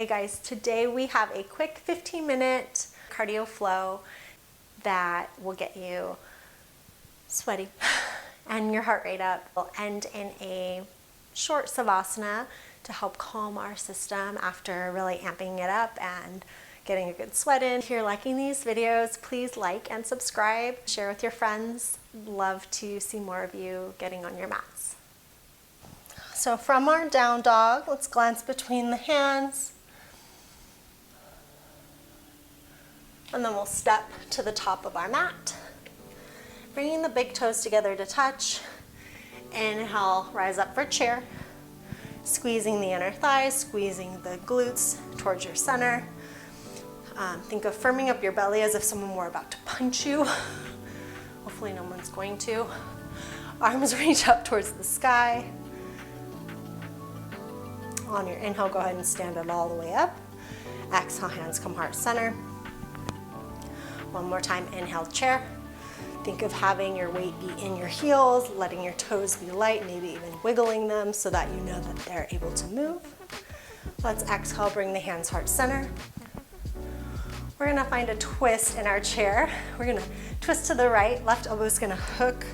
Hey guys, today we have a quick 15-minute cardio flow that will get you sweaty and your heart rate up. We'll end in a short Savasana to help calm our system after really amping it up and getting a good sweat in. If you're liking these videos, please like and subscribe. Share with your friends. Love to see more of you getting on your mats. So from our down dog, let's glance between the hands. And then we'll step to the top of our mat, bringing the big toes together to touch. Inhale, rise up for chair, squeezing the inner thighs, squeezing the glutes towards your center. Think of firming up your belly as if someone were about to punch you. Hopefully no one's going to. Arms reach up towards the sky. On your inhale, go ahead and stand it all the way up. Exhale, hands come heart center. One more time, inhale, chair. Think of having your weight be in your heels, letting your toes be light, maybe even wiggling them so that you know that they're able to move. Let's exhale, bring the hands heart center. We're gonna find a twist in our chair. We're gonna twist to the right, left elbow's gonna hook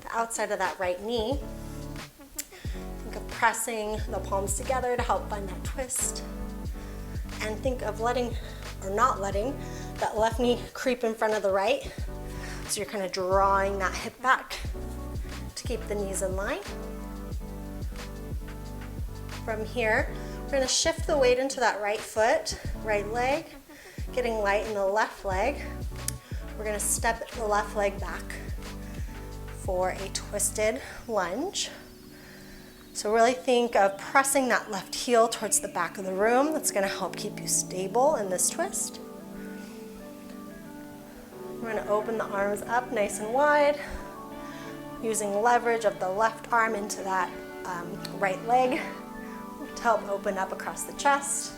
the outside of that right knee. Think of pressing the palms together to help find that twist. And think of letting, or not letting, that left knee creep in front of the right. So you're kind of drawing that hip back to keep the knees in line. From here, we're gonna shift the weight into that right foot, right leg, getting light in the left leg. We're gonna step the left leg back for a twisted lunge. So really think of pressing that left heel towards the back of the room. That's gonna help keep you stable in this twist. We're gonna open the arms up nice and wide, using leverage of the left arm into that right leg to help open up across the chest.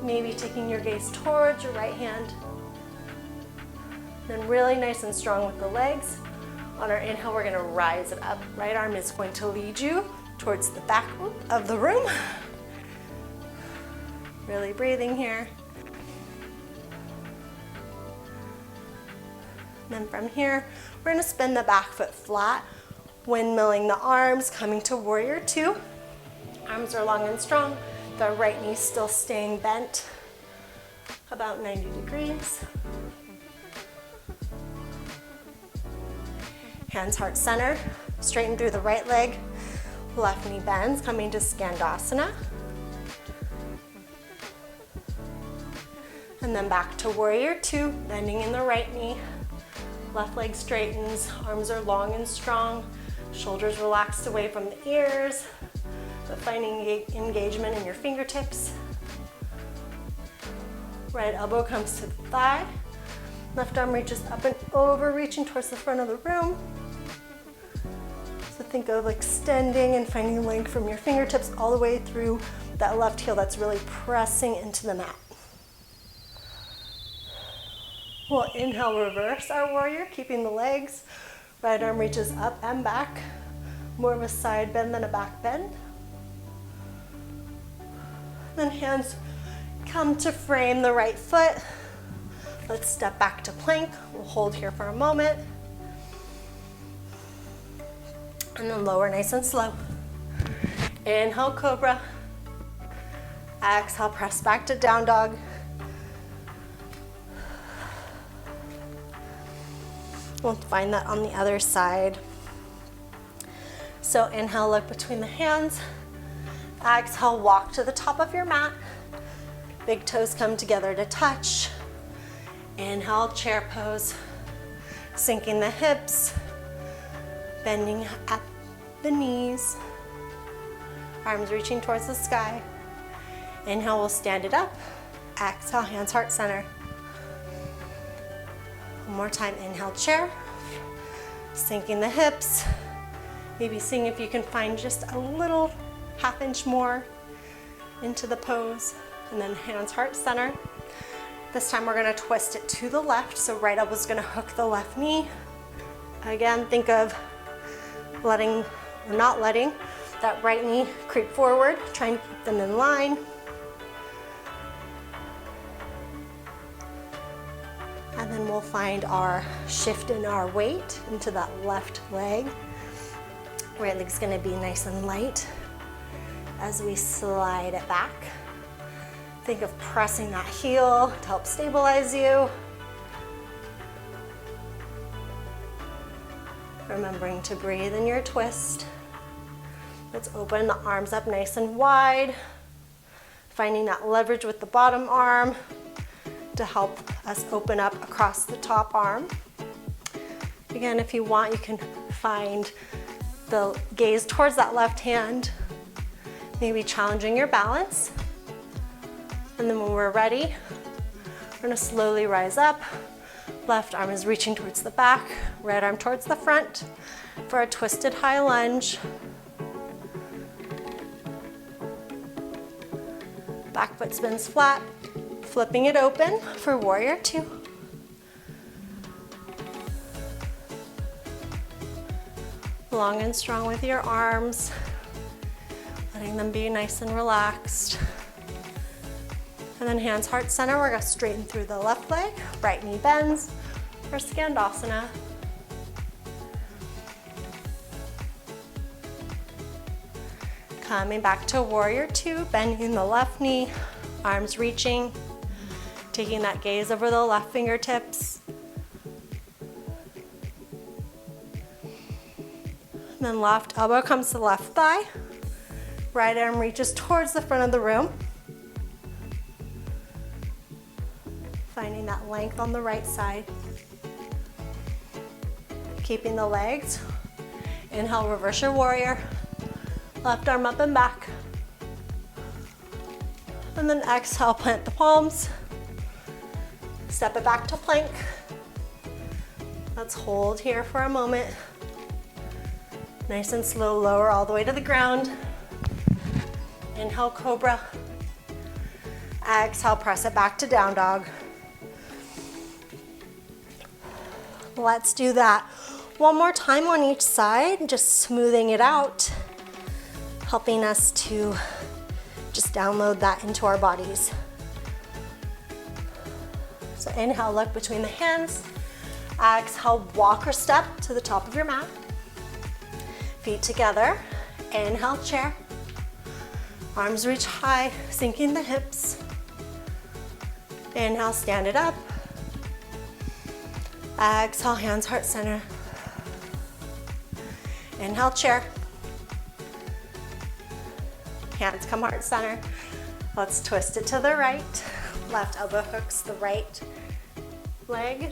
Maybe taking your gaze towards your right hand. Then really nice and strong with the legs. On our inhale, we're gonna rise it up. Right arm is going to lead you towards the back of the room. Really breathing here. Then from here, we're gonna spin the back foot flat, windmilling the arms, coming to warrior two. Arms are long and strong. The right knee still staying bent about 90 degrees. Hands heart center, straighten through the right leg. Left knee bends, coming to Skandasana. And then back to warrior two, bending in the right knee. Left leg straightens, arms are long and strong, shoulders relaxed away from the ears, but finding engagement in your fingertips. Right elbow comes to the thigh. Left arm reaches up and over, reaching towards the front of the room. So think of extending and finding length from your fingertips all the way through that left heel that's really pressing into the mat. We'll inhale, reverse our warrior, keeping the legs. Right arm reaches up and back. More of a side bend than a back bend. Then hands come to frame the right foot. Let's step back to plank. We'll hold here for a moment. And then lower nice and slow. Inhale, Cobra. Exhale, press back to down dog. We'll find that on the other side. So inhale, look between the hands. Exhale, walk to the top of your mat. Big toes come together to touch. Inhale, chair pose. Sinking the hips. Bending at the knees. Arms reaching towards the sky. Inhale, we'll stand it up. Exhale, hands heart center. One more time, inhale, chair. Sinking the hips. Maybe seeing if you can find just a little half inch more into the pose. And then hands heart center. This time we're gonna twist it to the left. So right elbow's gonna hook the left knee. Again, think of letting, or not letting, that right knee creep forward, trying to keep them in line. then we'll find our shift in our weight into that left leg. Right leg's gonna be nice and light as we slide it back. Think of pressing that heel to help stabilize you. Remembering to breathe in your twist. Let's open the arms up nice and wide. Finding that leverage with the bottom arm to help us open up across the top arm. Again, if you want, you can find the gaze towards that left hand, maybe challenging your balance. And then when we're ready, we're gonna slowly rise up. Left arm is reaching towards the back, right arm towards the front for a twisted high lunge. Back foot spins flat, flipping it open for warrior two. Long and strong with your arms, letting them be nice and relaxed. And then hands heart center, we're gonna straighten through the left leg, right knee bends for Skandasana. Coming back to warrior two, bending the left knee, arms reaching, taking that gaze over the left fingertips. And then left elbow comes to left thigh, right arm reaches towards the front of the room. Finding that length on the right side. Keeping the legs. Inhale, reverse your warrior. Left arm up and back. And then exhale, plant the palms. Step it back to plank. Let's hold here for a moment. Nice and slow, lower all the way to the ground. Inhale, Cobra. Exhale, press it back to down dog. Let's do that one more time on each side, just smoothing it out, helping us to just download that into our bodies. So inhale, look between the hands. Exhale, walk or step to the top of your mat. Feet together. Inhale, chair. Arms reach high, sinking the hips. Inhale, stand it up. Exhale, hands heart center. Inhale, chair. Hands come heart center. Let's twist it to the right. Left elbow hooks the right leg.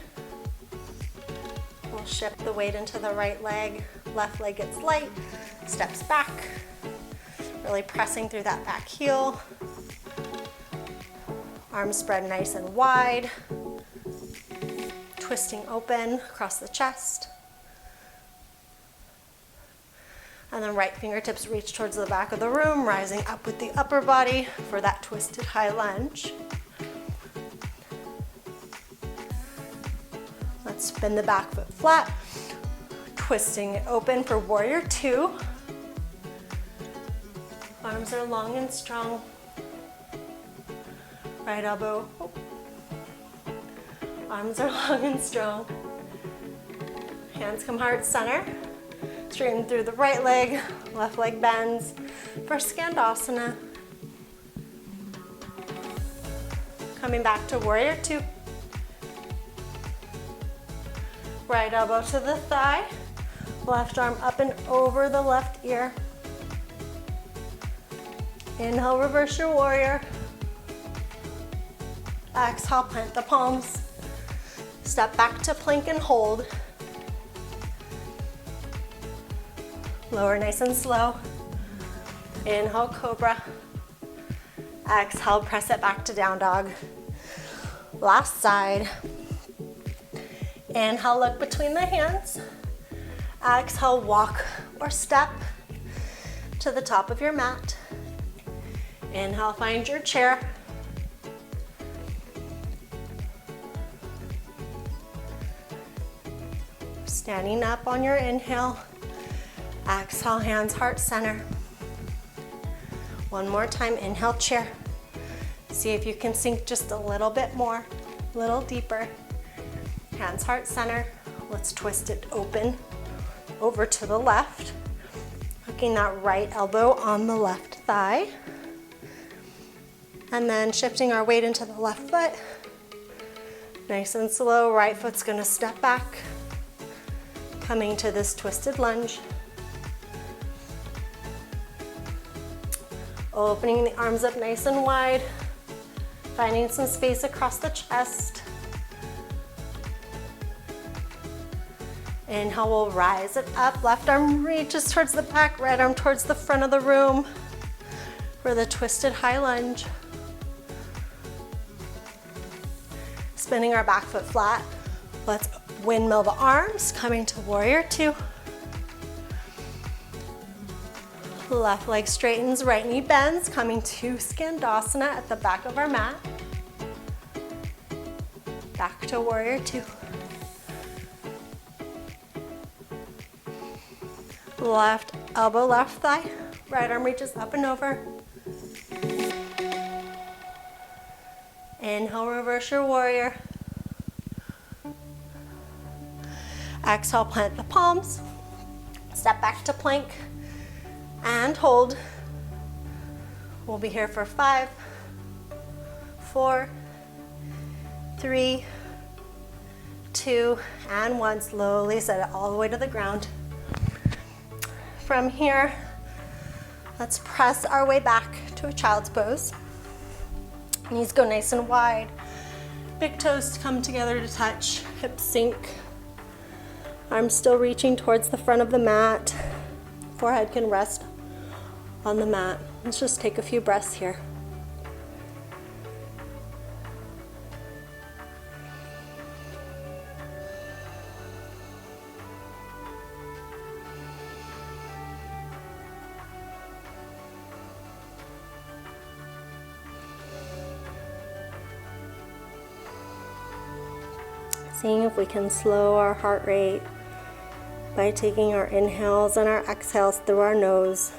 We'll shift the weight into the right leg. Left leg gets light, steps back. Really pressing through that back heel. Arms spread nice and wide. Twisting open across the chest. And then right fingertips reach towards the back of the room, rising up with the upper body for that twisted high lunge. Let's spin the back foot flat, twisting it open for warrior two. Arms are long and strong. Right elbow. Arms are long and strong. Hands come heart center. Straighten through the right leg, left leg bends for Skandasana. Coming back to warrior two. Right elbow to the thigh, left arm up and over the left ear. Inhale, reverse your warrior. Exhale, plant the palms. Step back to plank and hold. Lower nice and slow. Inhale, Cobra. Exhale, press it back to down dog. Last side. Inhale, look between the hands. Exhale, walk or step to the top of your mat. Inhale, find your chair. Standing up on your inhale. Exhale, hands heart center. One more time, inhale, chair. See if you can sink just a little bit more, a little deeper. hands heart center. Let's twist it open over to the left. Hooking that right elbow on the left thigh. And then shifting our weight into the left foot. Nice and slow, right foot's gonna step back. Coming to this twisted lunge. Opening the arms up nice and wide. Finding some space across the chest. Inhale, we'll rise it up. Left arm reaches towards the back, right arm towards the front of the room for the twisted high lunge. Spinning our back foot flat. Let's windmill the arms, coming to warrior two. Left leg straightens, right knee bends, coming to Skandasana at the back of our mat. Back to warrior two. Left elbow, left thigh, right arm reaches up and over. Inhale, reverse your warrior. Exhale, plant the palms. Step back to plank and hold. We'll be here for 5, 4, 3, 2, and 1. Slowly set it all the way to the ground. From here, let's press our way back to a child's pose. Knees go nice and wide. Big toes come together to touch. Hips sink. Arms still reaching towards the front of the mat. Forehead can rest on the mat. Let's just take a few breaths here. Seeing if we can slow our heart rate by taking our inhales and our exhales through our nose.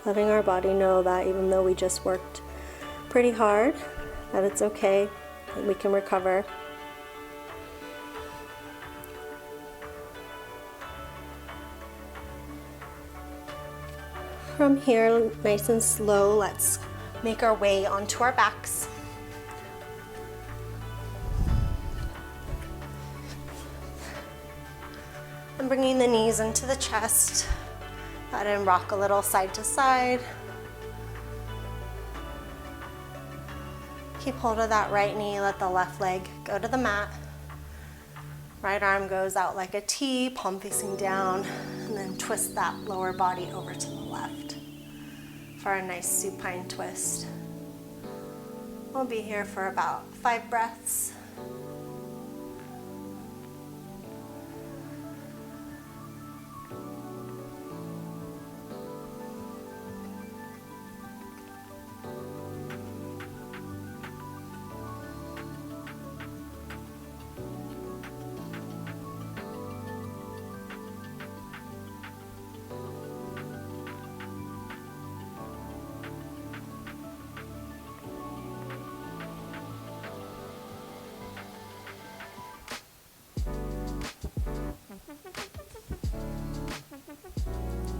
Letting our body know that even though we just worked pretty hard, that it's okay, that we can recover. From here, nice and slow, let's make our way onto our backs. And bringing the knees into the chest. Go ahead and rock a little side to side. Keep hold of that right knee, let the left leg go to the mat. Right arm goes out like a T, palm facing down, and then twist that lower body over to the left for a nice supine twist. We'll be here for about 5 breaths.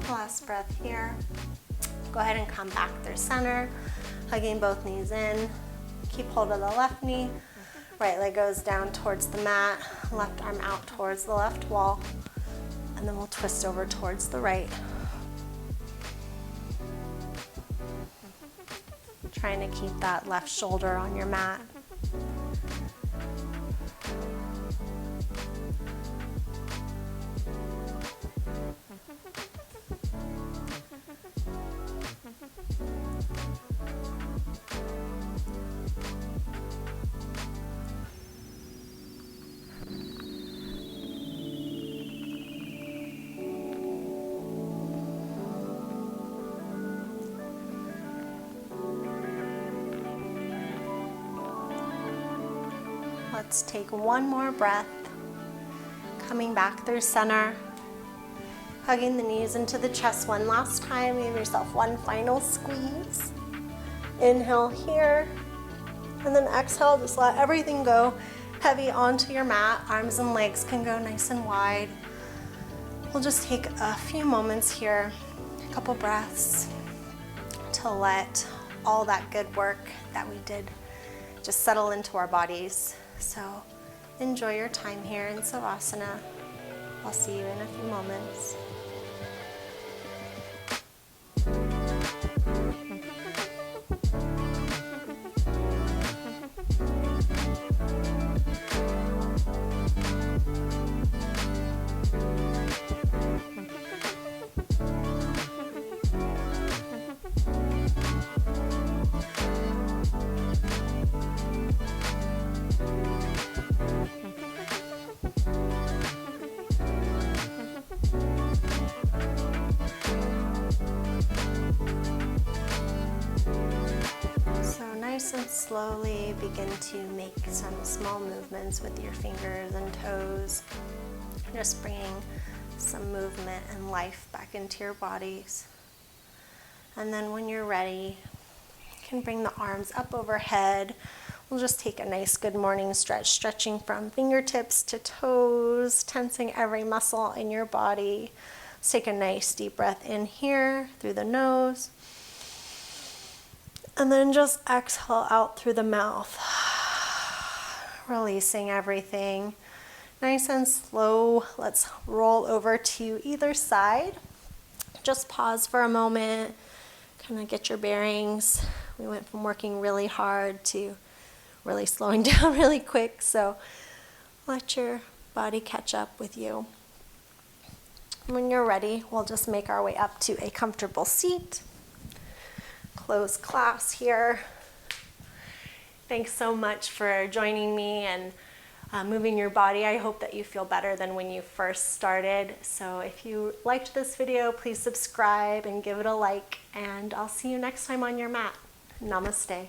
Last breath here. Go ahead and come back through center, hugging both knees in. Keep hold of the left knee. Right leg goes down towards the mat, left arm out towards the left wall, and then we'll twist over towards the right. Trying to keep that left shoulder on your mat. Let's take one more breath. Coming back through center. Hugging the knees into the chest one last time. Give yourself one final squeeze. Inhale here, and then exhale, just let everything go heavy onto your mat. Arms and legs can go nice and wide. We'll just take a few moments here, a couple breaths, to let all that good work that we did just settle into our bodies. So enjoy your time here in Savasana. I'll see you in a few moments. Nice and slowly begin to make some small movements with your fingers and toes, just bringing some movement and life back into your bodies. And then when you're ready, you can bring the arms up overhead. We'll just take a nice good morning stretch, stretching from fingertips to toes, tensing every muscle in your body. Let's take a nice deep breath in here through the nose. And then just exhale out through the mouth, releasing everything. Nice and slow. Let's roll over to either side. Just pause for a moment, kind of get your bearings. We went from working really hard to really slowing down really quick, so let your body catch up with you. When you're ready, we'll just make our way up to a comfortable seat. Close class here. Thanks so much for joining me and moving your body. I hope that you feel better than when you first started. So if you liked this video, please subscribe and give it a like, and I'll see you next time on your mat. Namaste.